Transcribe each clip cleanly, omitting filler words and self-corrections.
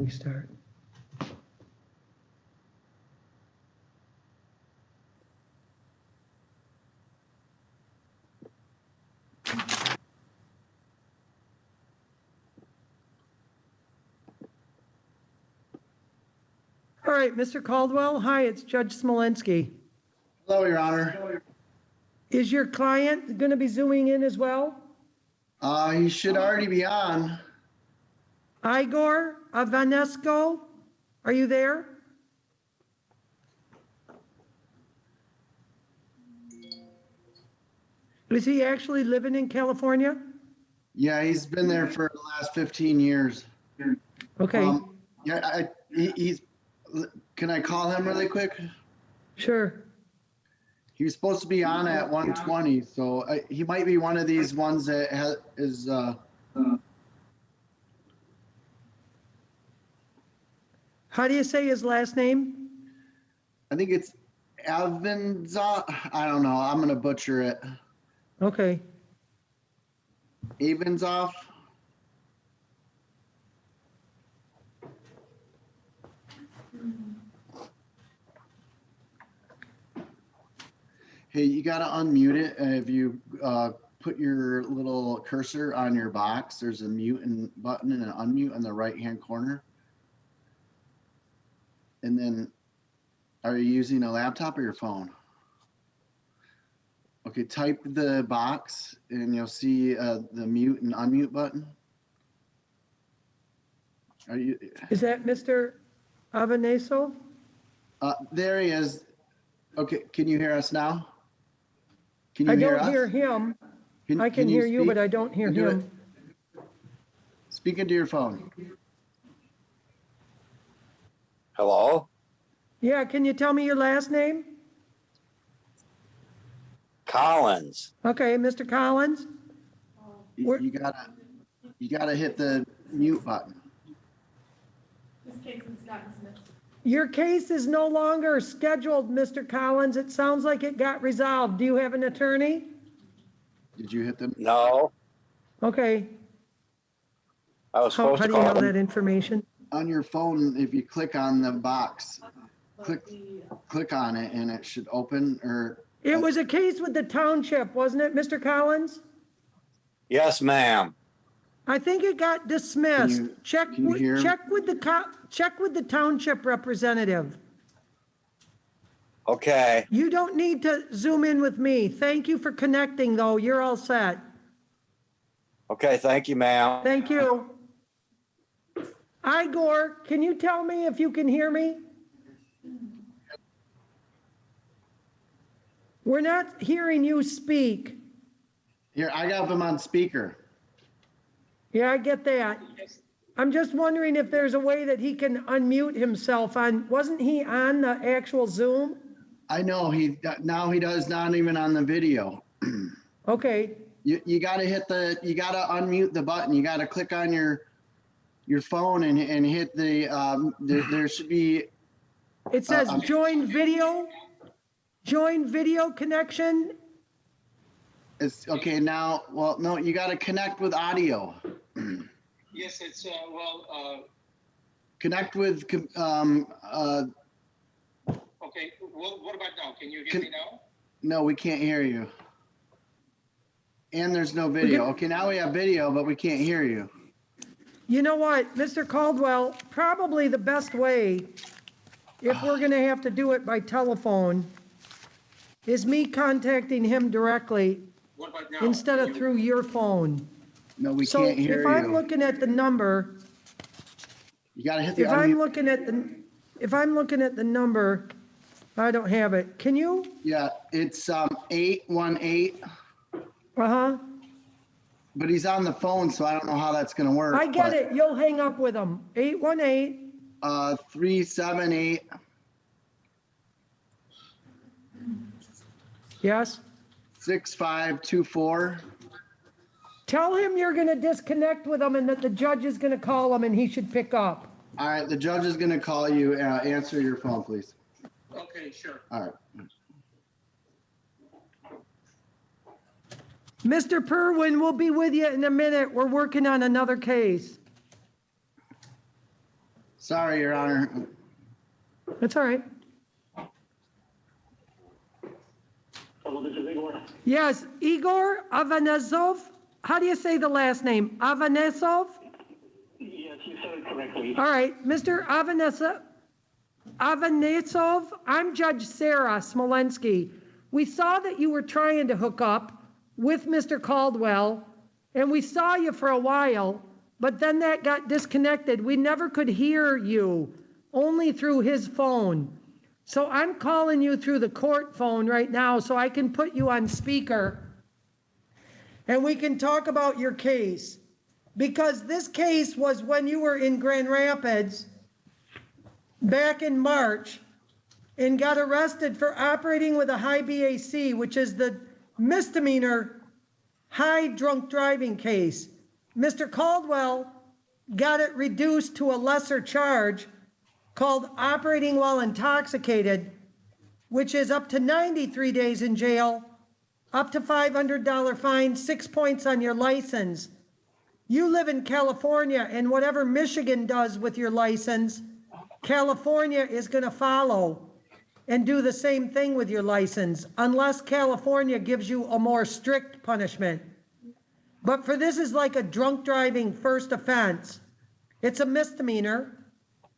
we start. All right, Mr. Caldwell. Hi, it's Judge Smolenski. Hello, Your Honor. Is your client going to be zooming in as well? He should already be on. Igor Avanesco, are you there? Is he actually living in California? Yeah, he's been there for the last 15 years. Okay, Yeah, he's. Can I call him really quick? sure. He was supposed to be on at 1:20, so he might be one of these ones that is. How do you say his last name? I think it's Avanza. I don't know. I'm gonna butcher it. Okay. Avanzoff. Hey, you gotta unmute it. If you put your little cursor on your box, there's a mute button and an unmute on the right-hand corner. And then, are you using a laptop or your phone? Okay, type the box and you'll see the mute and unmute button. Are you? Is that Mr. Avaneso? There he is. Okay, can you hear us now? Can you I hear don't us? hear him. Can I can hear you, speak? but I don't hear Do it. him. Speak into your phone. Hello? Yeah, can you tell me your last name? Collins. Okay, Mr. Collins? Where- You gotta hit the mute button. This case has gotten dismissed. Your case is no longer scheduled, Mr. Collins. It sounds like it got resolved. Do you have an attorney? Did you hit the? No, Okay. I was How supposed do to you know call. that information? On your phone, if you click on the box, click on it and it should open, or It was a case with the township, wasn't it, Mr. Collins? Yes, ma'am. I think it got dismissed. Can you- Check can you with, hear? check with the township representative. Okay. You don't need to zoom in with me. Thank you for connecting, though. You're all set. Okay, thank you, ma'am. Thank you. Igor, can you tell me if you can hear me? We're not hearing you speak. Here, I got them on speaker. Yeah, I get that. I'm just wondering if there's a way that he can unmute himself on, wasn't he on the actual Zoom? I know now he does not even on the video. Okay, You gotta you gotta unmute the button. You gotta click on your phone and hit the, there should be, it says join video connection. it's, okay, now, well, no, you gotta connect with audio. Yes, it's, Connect with, okay, what about now? Can you hear me now? no, we can't hear you. And there's no video. Okay, now we have video, but we can't hear you. You know what, Mr. Caldwell, probably the best way, if we're gonna have to do it by telephone, is me contacting him directly What about now? instead of through your phone. No, we So can't hear if I'm you. looking at the number, You gotta hit the if I'm unmute. looking at the number, I don't have it. Can you? Yeah, it's 818, Uh-huh. but he's on the phone, so I don't know how that's gonna work. I get but, it. You'll hang up with him. 818. 378 Yes. 6524. Tell him you're going to disconnect with him and that the judge is going to call him and he should pick up. All right, the judge is gonna call you. Answer your phone, please. Okay, sure. All right. Mr. Perwin, we'll be with you in a minute. We're working on another case. Sorry, Your Honor. That's all right. Hello, this is Igor. Yes, Igor Avanesov. How do you say the last name? Avanesov? Yes, you said it correctly. All right, Mr. Avanesov, I'm Judge Sara Smolenski. We saw that you were trying to hook up with Mr. Caldwell, and we saw you for a while, but then that got disconnected. We never could hear you, only through his phone. So I'm calling you through the court phone right now so I can put you on speaker and we can talk about your case. Because this case was when you were in Grand Rapids back in March and got arrested for operating with a high BAC, which is the misdemeanor high drunk driving case. Mr. Caldwell got it reduced to a lesser charge called operating while intoxicated, which is up to 93 days in jail, up to $500 fine, 6 points on your license. You live in California, and whatever Michigan does with your license, California is going to follow and do the same thing with your license, unless California gives you a more strict punishment. But for this is like a drunk driving first offense. It's a misdemeanor.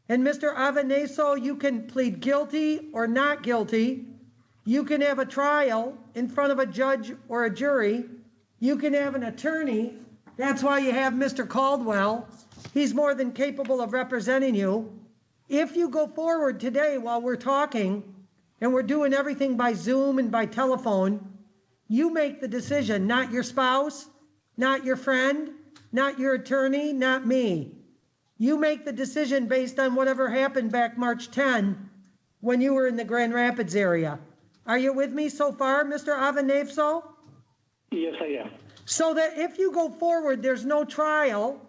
And Mr. Avaneso, you can plead guilty or not guilty. You can have a trial in front of a judge or a jury. You can have an attorney. That's why you have Mr. Caldwell. He's more than capable of representing you. If you go forward today while we're talking, and we're doing everything by Zoom and by telephone, you make the decision, not your spouse, not your friend, not your attorney, not me. You make the decision based on whatever happened back March 10 when you were in the Grand Rapids area. Are you with me so far, Mr. Avaneso? Yes, I am. So that if you go forward, there's no trial,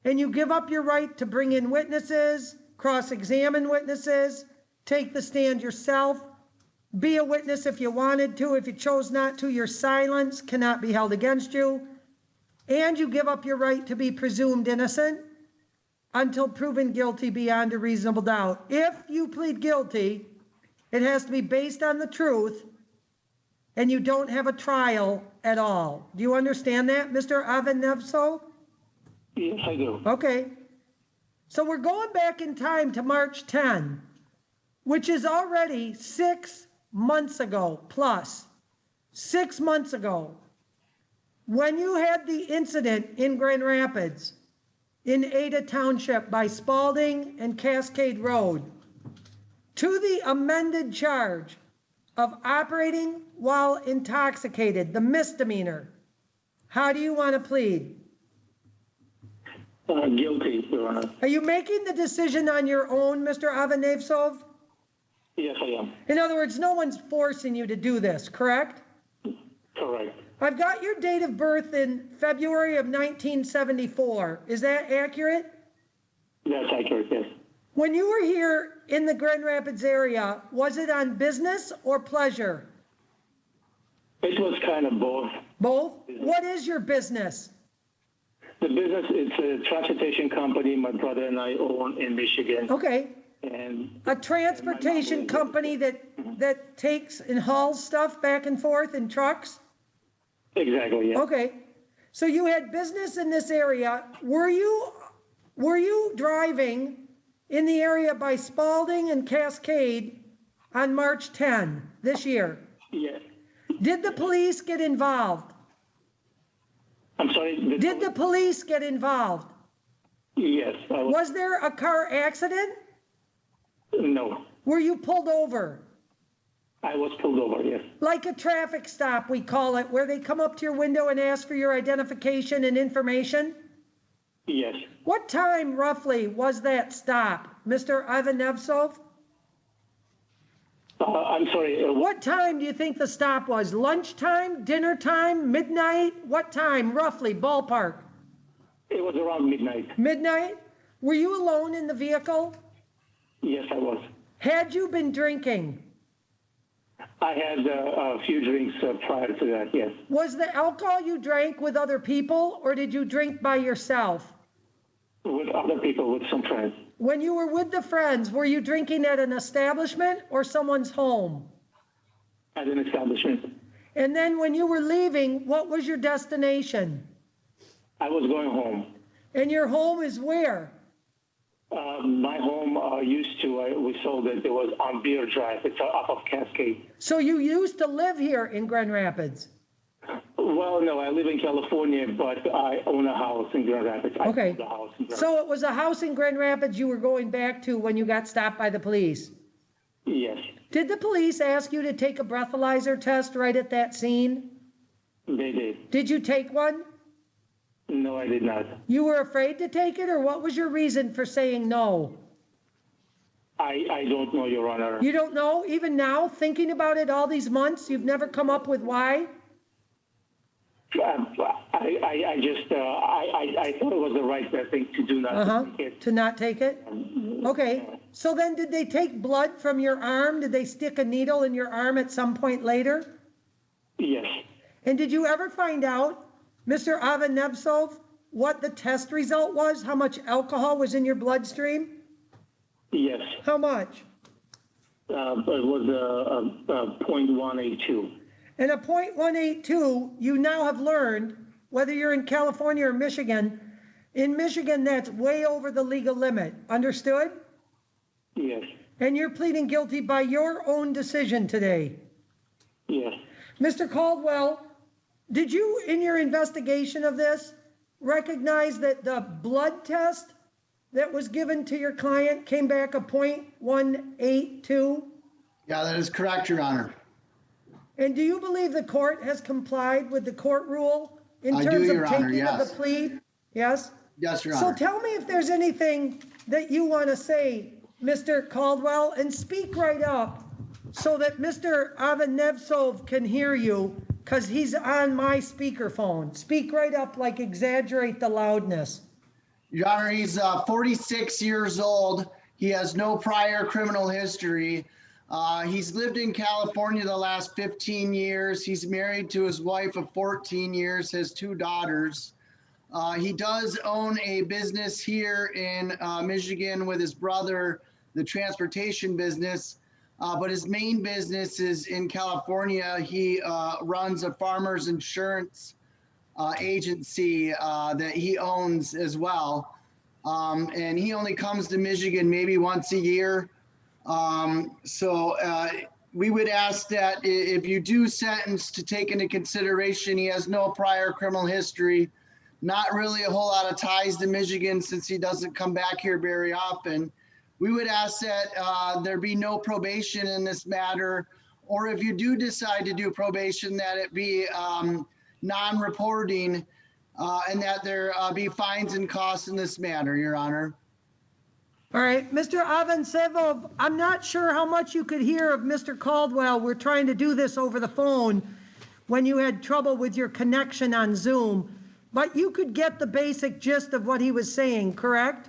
and you give up your right to bring in witnesses, cross-examine witnesses, take the stand yourself, be a witness if you wanted to. If you chose not to, your silence cannot be held against you. And you give up your right to be presumed innocent until proven guilty beyond a reasonable doubt. If you plead guilty, it has to be based on the truth, and you don't have a trial at all. Do you understand that, Mr. Avaneso? Yes, I do. Okay. So we're going back in time to March 10, which is already 6 months ago, plus 6 months ago, when you had the incident in Grand Rapids, in Ada Township by Spalding and Cascade Road, to the amended charge of operating while intoxicated, the misdemeanor. How do you want to plead? Guilty, Your Honor. Are you making the decision on your own, Mr. Avanevsov? Yes, I am. In other words, no one's forcing you to do this, correct? Correct. I've got your date of birth in February of 1974. Is that accurate? That's accurate, yes. When you were here in the Grand Rapids area, was it on business or pleasure? It was kind of both. Both? What is your business? The business is a transportation company my brother and I own in Michigan. Okay. And A transportation company that takes and hauls stuff back and forth in trucks? exactly, yes. Okay. So you had business in this area. Were you driving in the area by Spalding and Cascade on March 10 this year? Yes. Did the police get involved? I'm sorry. Did the police get involved? Yes. Was there a car accident? No. Were you pulled over? I was pulled over, yes. Like a traffic stop, we call it, where they come up to your window and ask for your identification and information? Yes. What time roughly was that stop, Mr. Ivanevsov? I'm sorry. What time do you think the stop was? Lunchtime, dinner time, midnight? What time roughly, ballpark? It was around midnight. Midnight? Were you alone in the vehicle? Yes, I was. Had you been drinking? I had a few drinks prior to that, yes. Was the alcohol you drank with other people, or did you drink by yourself? With other people, with some friends. When you were with the friends, were you drinking at an establishment or someone's home? At an establishment. And then when you were leaving, what was your destination? I was going home. And your home is where? My home we sold it. It was on Beer Drive. It's off of Cascade. So you used to live here in Grand Rapids? Well, no, I live in California, but I own a house in Grand Rapids. Okay. I own a house in Grand So it was a house in Grand Rapids you were going back to when you got stopped by the police? Yes, Did the police ask you to take a breathalyzer test right at that scene? they did. Did you take one? No, I did not. You were afraid to take it, or what was your reason for saying no? I don't know, Your Honor. You don't know? Even now, thinking about it all these months, you've never come up with why? I thought it was the right thing to do not to take it. To not take it? Okay, so then did they take blood from your arm? Did they stick a needle in your arm at some point later? Yes. And did you ever find out, Mr. Avanevsov, what the test result was? How much alcohol was in your bloodstream? Yes. How much? It was 0.182. And a .182, you now have learned, whether you're in California or Michigan, in Michigan, that's way over the legal limit. Understood? Yes. And you're pleading guilty by your own decision today. Yes. Mr. Caldwell, did you, in your investigation of this, recognize that the blood test that was given to your client came back a .182? Yeah, that is correct, Your Honor. And do you believe the court has complied with the court rule in I do, terms Your of Honor, taking of yes. the plea? Yes? Yes, Your So Honor. tell me if there's anything that you want to say, Mr. Caldwell, and speak right up so that Mr. Avanevsov can hear you, because he's on my speakerphone. Speak right up, like exaggerate the loudness. Your Honor, he's 46 years old. He has no prior criminal history. He's lived in California the last 15 years. He's married to his wife of 14 years, has 2 daughters. He does own a business here in Michigan with his brother, the transportation business, but his main business is in California. He runs a farmer's insurance agency that he owns as well. And he only comes to Michigan maybe once a year. We would ask that if you do sentence, to take into consideration he has no prior criminal history, not really a whole lot of ties to Michigan since he doesn't come back here very often. We would ask that there be no probation in this matter, or if you do decide to do probation, that it be non-reporting and that there be fines and costs in this matter, Your Honor. All right, Mr. Avansevov, I'm not sure how much you could hear of Mr. Caldwell. We're trying to do this over the phone when you had trouble with your connection on Zoom, but you could get the basic gist of what he was saying, correct?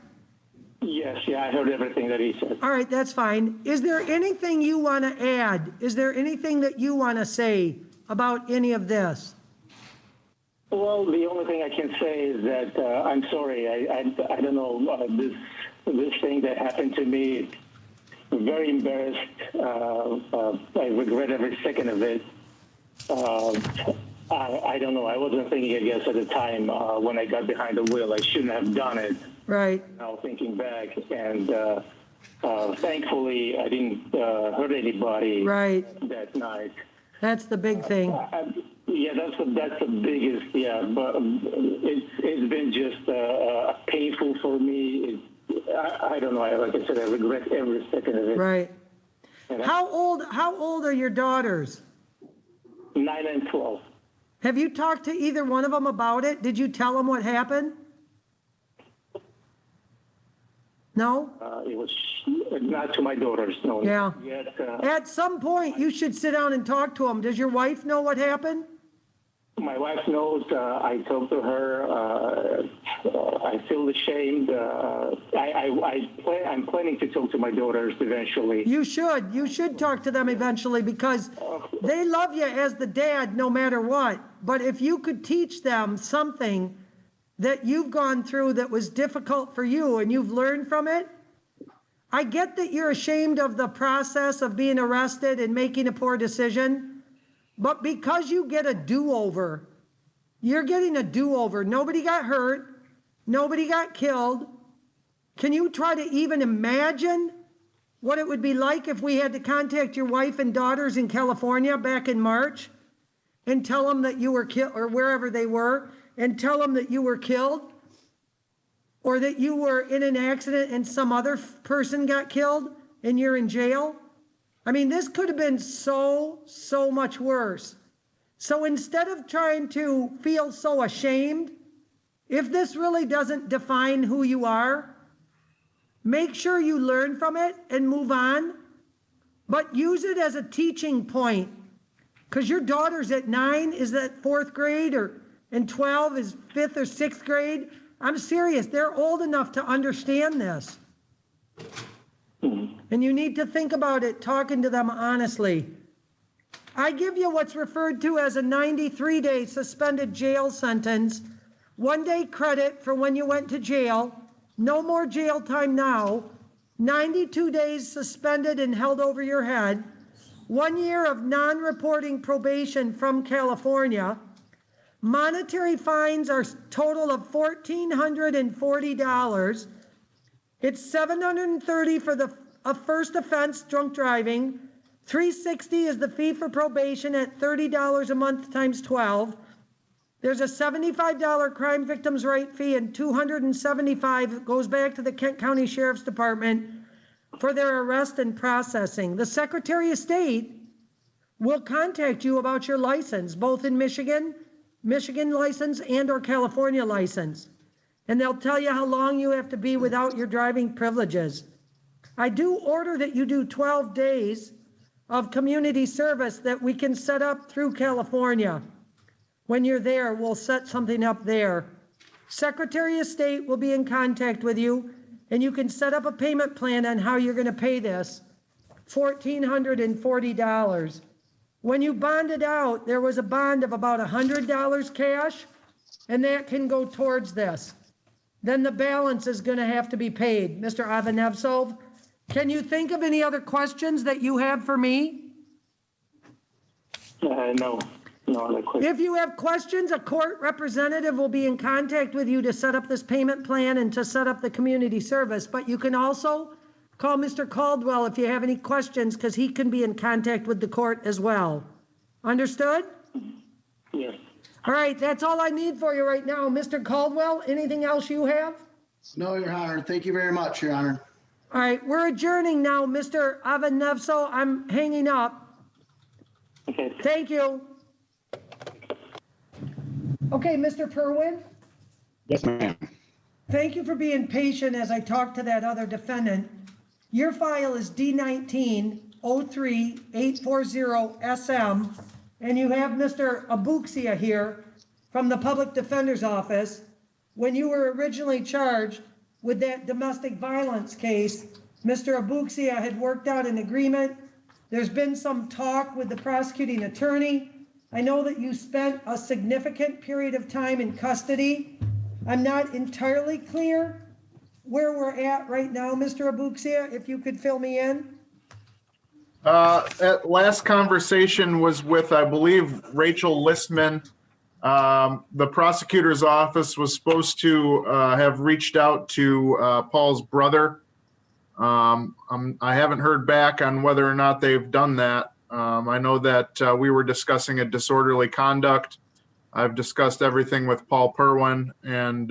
Yes, yeah, I heard everything that he said. All right, that's fine. Is there anything you want to add? Is there anything that you want to say about any of this? Well, the only thing I can say is that I'm sorry. I don't know, this thing that happened to me, I'm very embarrassed. I regret every second of it. I don't know. I wasn't thinking, I guess, at the time when I got behind the wheel. I shouldn't have done it. Right. Now thinking back, and thankfully I didn't hurt anybody that night. That's the big thing. Yeah, that's the biggest. Yeah, but it's been just painful for me. I don't know. Like I said, I regret every second of it. Right. How old are your daughters? 9 and 12. Have you talked to either one of them about it? Did you tell them what happened? No? It was not to my daughters. No. Yeah. Yet, At some point, you should sit down and talk to them. Does your wife know what happened? my wife knows. I talked to her. I feel ashamed. I'm planning to talk to my daughters eventually. You should. You should talk to them eventually because they love you as the dad no matter what. But if you could teach them something that you've gone through that was difficult for you and you've learned from it, I get that you're ashamed of the process of being arrested and making a poor decision, but because you get a do-over, you're getting a do-over. Nobody got hurt. Nobody got killed. Can you try to even imagine what it would be like if we had to contact your wife and daughters in California back in March and tell them that you were killed, or wherever they were, and tell them that you were killed, or that you were in an accident and some other person got killed and you're in jail? I mean, this could have been so much worse. So instead of trying to feel so ashamed, if this really doesn't define who you are, make sure you learn from it and move on, but use it as a teaching point. Because your daughter's at 9, is that 4th grade, and 12 is 5th or 6th grade? I'm serious, they're old enough to understand this. And you need to think about it, talking to them honestly. I give you what's referred to as a 93-day suspended jail sentence, 1 day credit for when you went to jail, no more jail time now, 92 days suspended and held over your head, 1 year of non-reporting probation from California. Monetary fines are total of $1,440. It's $730 for a first offense, drunk driving. $360 is the fee for probation at $30 a month times 12. There's a $75 crime victims' right fee, and $275 goes back to the Kent County Sheriff's Department for their arrest and processing. The Secretary of State will contact you about your license, both in Michigan license and or California license. And they'll tell you how long you have to be without your driving privileges. I do order that you do 12 days of community service that we can set up through California. When you're there, we'll set something up there. Secretary of State will be in contact with you, and you can set up a payment plan on how you're going to pay this, $1,440. When you bonded out, there was a bond of about $100 cash, and that can go towards this. Then the balance is going to have to be paid. Mr. Avanevsov, can you think of any other questions that you have for me? No other questions. If you have questions, a court representative will be in contact with you to set up this payment plan and to set up the community service. But you can also call Mr. Caldwell if you have any questions, because he can be in contact with the court as well. Understood? Yes. All right, that's all I need for you right now. Mr. Caldwell, anything else you have? No, Your Honor. Thank you very much, Your Honor. All right, we're adjourning now. Mr. Avanevso, I'm hanging up. Okay. Thank you. Okay, Mr. Purwin? Yes, ma'am. Thank you for being patient as I talk to that other defendant. Your file is D19-03-840-SM, and you have Mr. Abuxia here from the Public Defender's Office. When you were originally charged with that domestic violence case, Mr. Abuxia had worked out an agreement. There's been some talk with the prosecuting attorney. I know that you spent a significant period of time in custody. I'm not entirely clear where we're at right now, Mr. Abuxia, if you could fill me in. That last conversation was with, I believe, Rachel Listman. The prosecutor's office was supposed to have reached out to Paul's brother. I haven't heard back on whether or not they've done that. I know that we were discussing a disorderly conduct. I've discussed everything with Paul Purwin, and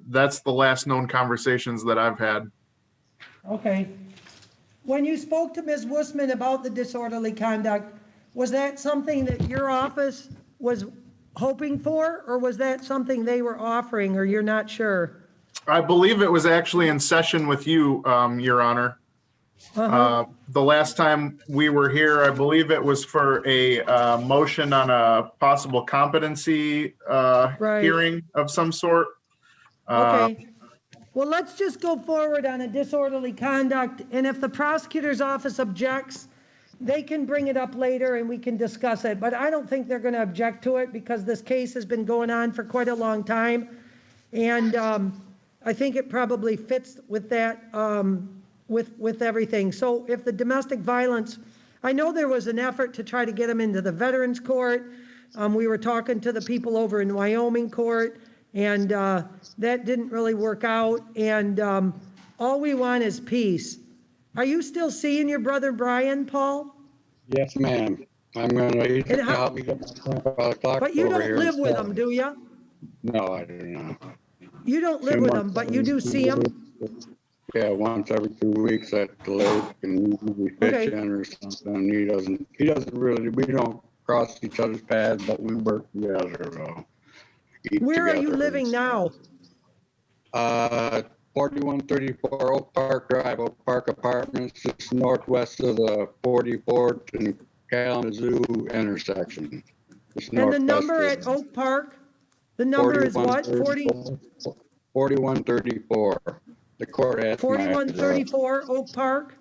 that's the last known conversations that I've had. Okay. When you spoke to Ms. Wussman about the disorderly conduct, was that something that your office was hoping for, or was that something they were offering, or you're not sure? I believe it was actually in session with you, Your Honor. The last time we were here, I believe it was for a motion on a possible competency hearing of some sort. Okay. Well, let's just go forward on a disorderly conduct, and if the prosecutor's office objects, they can bring it up later and we can discuss it. But I don't think they're going to object to it because this case has been going on for quite a long time. And I think it probably fits with that, with everything. So if the domestic violence, I know there was an effort to try to get him into the Veterans Court. We were talking to the people over in Wyoming Court, and that didn't really work out. And all we want is peace. Are you still seeing your brother Brian, Paul? Yes, ma'am. I'm gonna, he's And gonna how- help me get my grandpa clock But you over don't here. live with him, do you? No, I do not. You don't live with him, but you do see him? Yeah, once every 2 weeks at the lake, and we Okay. fish in or something. He doesn't really, we don't cross each other's paths, but we work together, so. eat Where are you together. living now? 4134 Oak Park Drive, Oak Park Apartments, just northwest of the 44th and Kalamazoo intersection. Just And the northwest number of at Oak Park? The number is what? 4134. The court asked my address. 4134 Oak Park?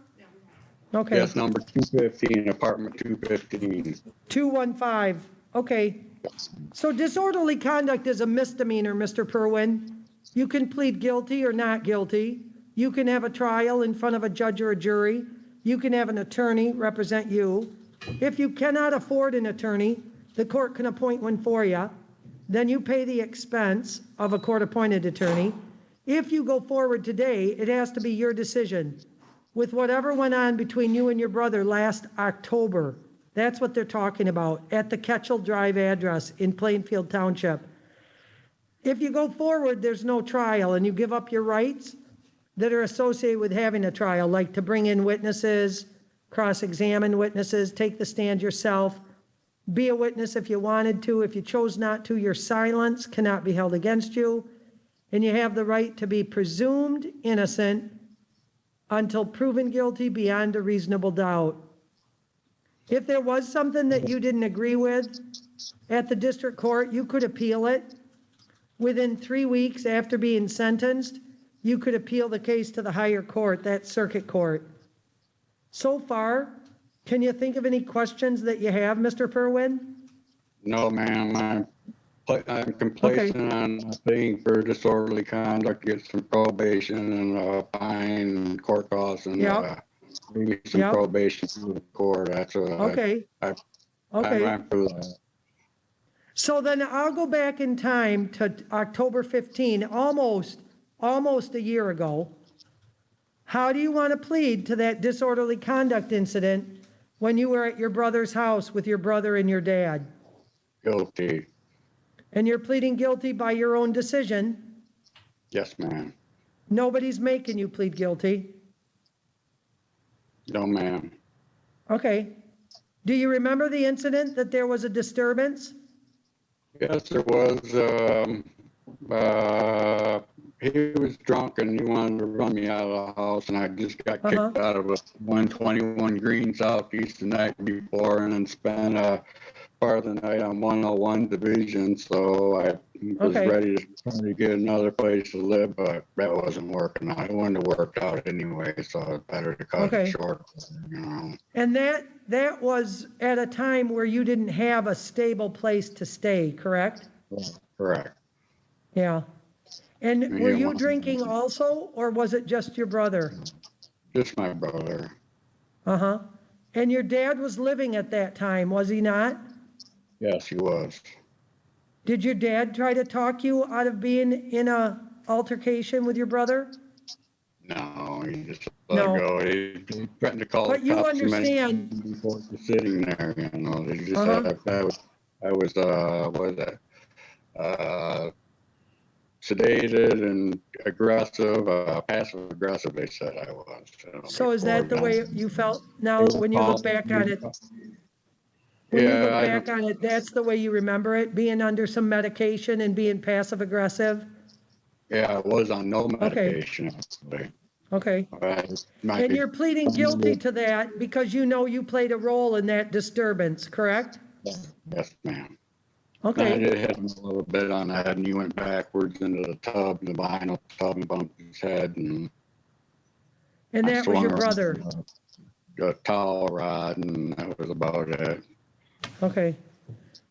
Okay, Yes, number 215, apartment 215. 215, okay. So disorderly conduct is a misdemeanor, Mr. Purwin. You can plead guilty or not guilty. You can have a trial in front of a judge or a jury. You can have an attorney represent you. If you cannot afford an attorney, the court can appoint one for you. Then you pay the expense of a court-appointed attorney. If you go forward today, it has to be your decision. With whatever went on between you and your brother last October, that's what they're talking about, at the Ketchel Drive address in Plainfield Township. If you go forward, there's no trial, and you give up your rights that are associated with having a trial, like to bring in witnesses, cross-examine witnesses, take the stand yourself, be a witness if you wanted to. If you chose not to, your silence cannot be held against you, and you have the right to be presumed innocent until proven guilty beyond a reasonable doubt. If there was something that you didn't agree with at the district court, you could appeal it. Within 3 weeks after being sentenced, you could appeal the case to the higher court, that circuit court. So far, can you think of any questions that you have, Mr. Purwin? No, ma'am, I'm complacent on paying for disorderly conduct, get some probation and fine and court costs and maybe some Yep. probation through the court. That's what Okay, I'm okay. for that. So then I'll go back in time to October 15, almost a year ago. How do you want to plead to that disorderly conduct incident when you were at your brother's house with your brother and your dad? Guilty. And you're pleading guilty by your own decision? Yes, ma'am. Nobody's making you plead guilty? No, ma'am. Okay. Do you remember the incident that there was a disturbance? Yes, there was. He was drunk and he wanted to run me out of the house, and I just got kicked out of a 121 Green Southeast the night before, and then spent part of the night on 101 Division. So I was ready to try to get another place to live, but that wasn't working out. It wouldn't have worked out anyway, so it's better to cut it short. You know. And that was at a time where you didn't have a stable place to stay, correct? Correct. Yeah. And were you drinking also, or was it just your brother? Just my brother. Uh-huh. And your dad was living at that time, was he not? Yes, he was. Did your dad try to talk you out of being in a altercation with your brother? No, he just let go. He threatened to call But the you cops understand. before sitting there, you know. They just said I was what is that? Sedated and aggressive, passive aggressive, they said I was. So is that the way you felt now when you look back on it? When you look back on it, that's the way you remember it, being under some medication and being passive aggressive? Yeah, I was on no medication. Actually. Okay. And you're pleading guilty to that because you know you played a role in that disturbance, correct? Yes, ma'am. Okay. I did hit him a little bit on the head, and he went backwards into the tub, the vinyl tub, and bumped his head. And that was your brother? A towel rod, and that was about it. Okay.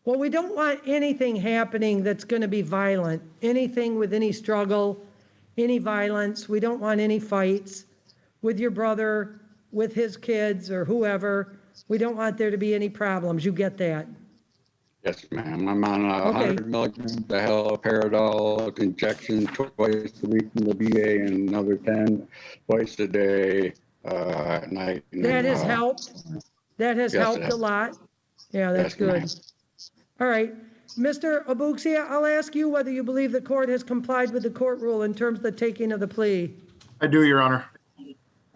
Well, we don't want anything happening that's going to be violent, anything with any struggle, any violence. We don't want any fights with your brother, with his kids or whoever. We don't want there to be any problems. You get that? Yes, ma'am. I'm on Okay. 100 milligrams of haloperidol injection twice a week from the VA and another 10 twice a day at night. That has helped. That has Yes, it helped a has. lot. Yeah, that's Yes, ma'am. good. All right. Mr. Abuxia, I'll ask you whether you believe the court has complied with the court rule in terms of the taking of the plea. I do, Your Honor.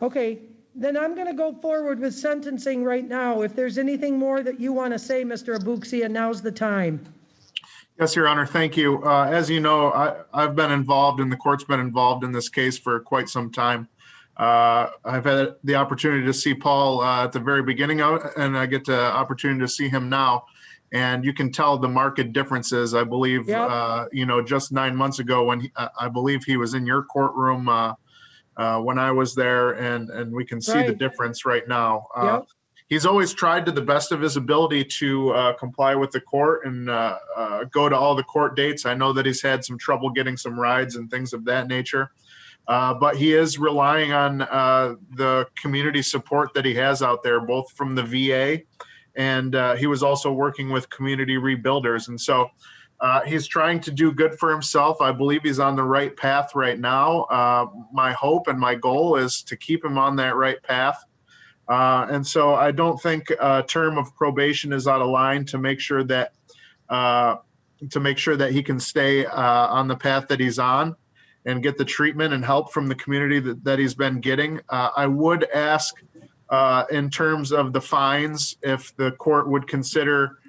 Okay, then I'm going to go forward with sentencing right now. If there's anything more that you want to say, Mr. Abuxia, now's the time. Yes, Your Honor, thank you. As you know, I've been involved and the court's been involved in this case for quite some time. I've had the opportunity to see Paul at the very beginning of it, and I get the opportunity to see him now. And you can tell the marked differences. I believe, Yep. just 9 months ago when I believe he was in your courtroom when I was there, and we can see the Right. difference right now. Yep. He's always tried to the best of his ability to comply with the court and go to all the court dates. I know that he's had some trouble getting some rides and things of that nature. But he is relying on the community support that he has out there, both from the VA and he was also working with community rebuilders. And so he's trying to do good for himself. I believe he's on the right path right now. My hope and my goal is to keep him on that right path. And so I don't think a term of probation is out of line to make sure that he can stay on the path that he's on and get the treatment and help from the community that he's been getting. I would ask in terms of the fines, if the court would consider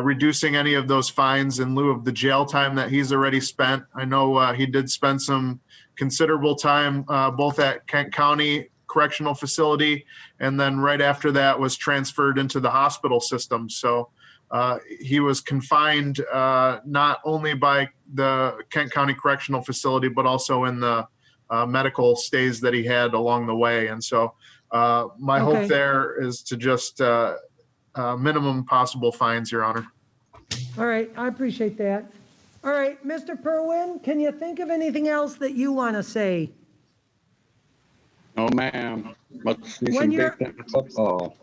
reducing any of those fines in lieu of the jail time that he's already spent. I know he did spend some considerable time both at Kent County Correctional Facility, and then right after that was transferred into the hospital system. So he was confined not only by the Kent County Correctional Facility, but also in the medical stays that he had along the way. And so my Okay. hope there is to just minimum possible fines, Your Honor. All right, I appreciate that. All right, Mr. Perwin, can you think of anything else that you want to say? No, ma'am. Let's see When some you're- big time football.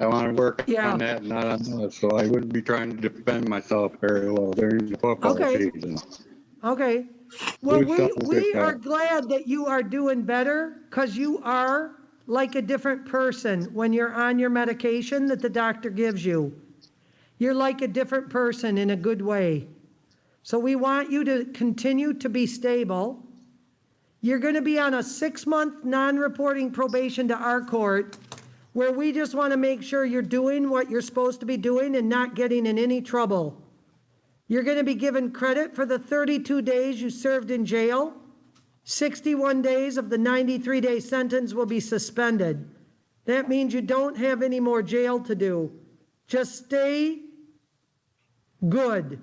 I want to work Yeah. on that, not on this, so I wouldn't be trying to defend myself very well during the football Okay. season. Okay. Well, Do something we good, are guys. glad that you are doing better because you are like a different person when you're on your medication that the doctor gives you. You're like a different person in a good way. So we want you to continue to be stable. You're going to be on a 6-month non-reporting probation to our court where we just want to make sure you're doing what you're supposed to be doing and not getting in any trouble. You're going to be given credit for the 32 days you served in jail. 61 days of the 93-day sentence will be suspended. That means you don't have any more jail to do. Just stay good.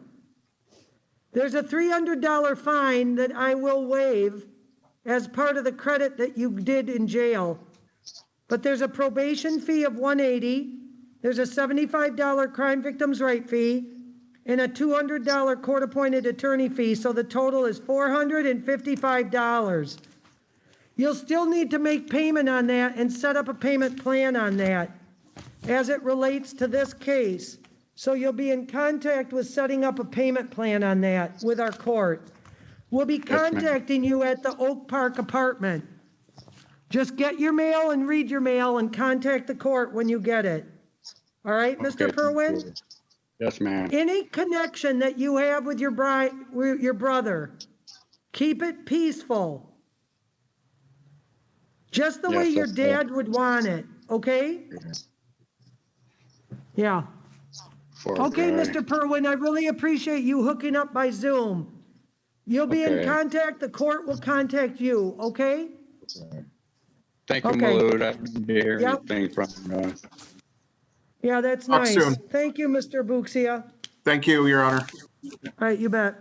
There's a $300 fine that I will waive as part of the credit that you did in jail. But there's a probation fee of $180. There's a $75 crime victims' right fee and a $200 court-appointed attorney fee, so the total is $455. You'll still need to make payment on that and set up a payment plan on that as it relates to this case. So you'll be in contact with setting up a payment plan on that with our court. We'll be ma'am. contacting you at the Oak Park apartment. Just get your mail and read your mail and contact the court when you get it. All right, Mr. Okay. Perwin? Yes, ma'am. Any connection that you have with your brother, keep it peaceful. Just the way Yes, your that's right. dad would want it, okay? Yeah. Poor Okay, guy. Mr. Perwin, I really appreciate you hooking up by Zoom. You'll be in Okay. contact, the court will contact you, okay? Thank you, Okay. Malud. I didn't hear Yep. anything from you. Yeah, that's Talk nice. soon. Thank you, Mr. Buxia. Thank you, Your Honor. All right, you bet.